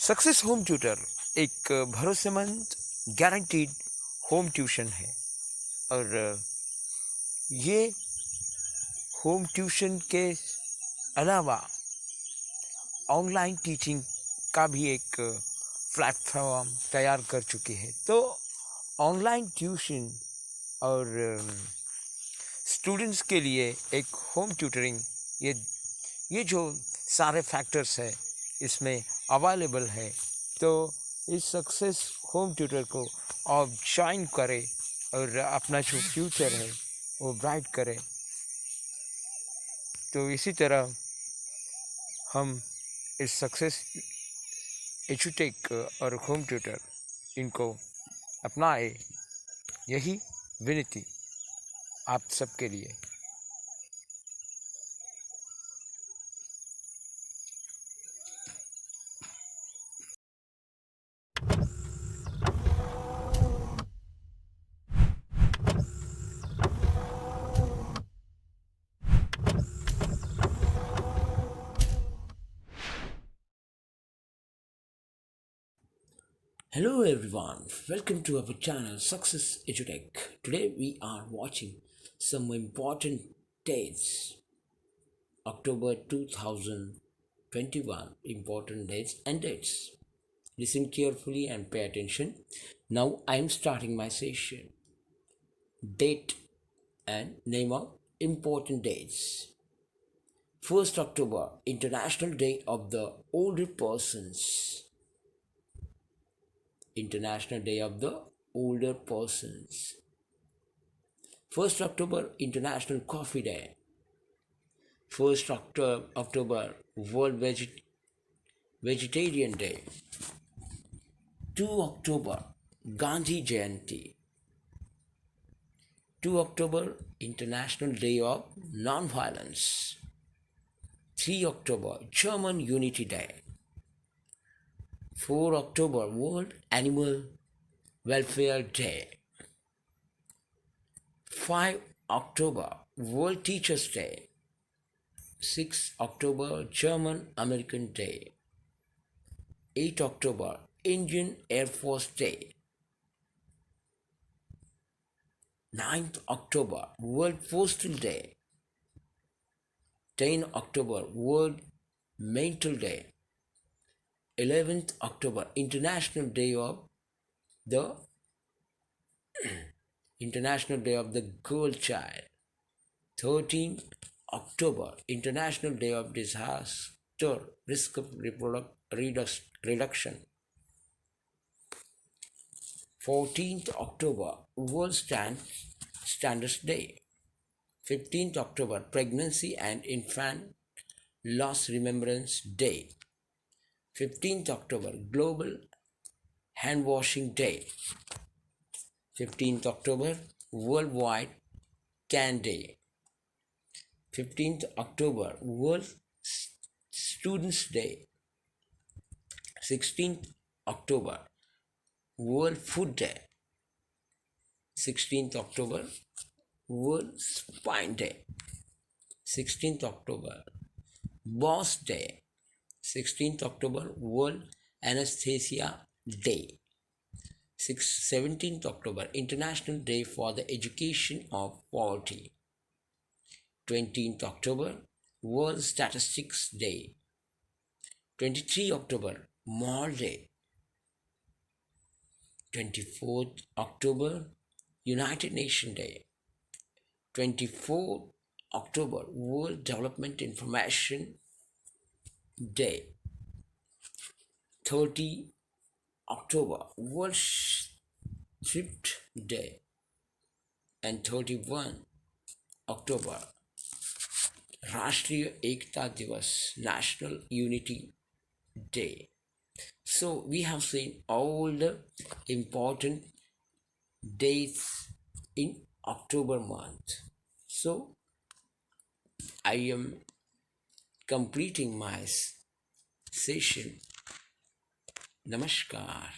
Success home tutor एक भरोसेमंद guaranteed home tuition है और ये होम ट्यूशन के अलावा ऑनलाइन टीचिंग का भी एक प्लेटफॉर्म तैयार कर चुकी है। तो ऑनलाइन ट्यूशन और स्टूडेंट्स के लिए एक होम ट्यूटरिंग ये जो सारे फैक्टर्स है इसमें अवेलेबल है। तो इस सक्सेस होम ट्यूटर को आप ज्वाइन करें और अपना जो फ्यूचर है वो ब्राइट करें। तो इसी तरह हम इस सक्सेस एजुटेक और होम ट्यूटर इनको अपनाए, यही विनती आप सबके लिए। Hello everyone, welcome to our channel Success EDUTECH. Today we are watching some important dates. October 2021, important dates and dates. Listen carefully and pay attention. Now I am starting my session. Date and name of important dates. 1st October, International Day of the Older Persons. International Day of the Older Persons. 1st October, International Coffee Day. 1st October, World Vegetarian Day. 2 October, Gandhi Jayanti. 2 October, International Day of Non-Violence. 3 October, German Unity Day. 4 October, World Animal Welfare Day. 5 October, World Teachers Day. 6 October, German American Day. 8 October, Indian Air Force Day. 9th October, World Postal Day. 10 October, World Mental Day. 11th October, International Day of the Girl Child. 13th October, International Day of Disaster Risk of Reduction. 14th October, World Standards Day. 15th October, Pregnancy and Infant Loss Remembrance Day. 15th October, Global Hand Washing Day. 15th October, Worldwide Can Day. 15th October, World Students Day. 16th October, World Food Day. 16th October, World Spine Day. 16th October, Boss Day. 16th October, World Anesthesia Day. 17th October, International Day for the Education of Poverty. 20th October, World Statistics Day. 23 October, Mall Day. 24th October, United Nations Day. 24th October, World Development Information Day. 30 October, World Thrift Day. And 31 October, Rashtriya Ekta Divas, National Unity Day. So we have seen all the important dates in October month. So I am completing my session. Namaskar.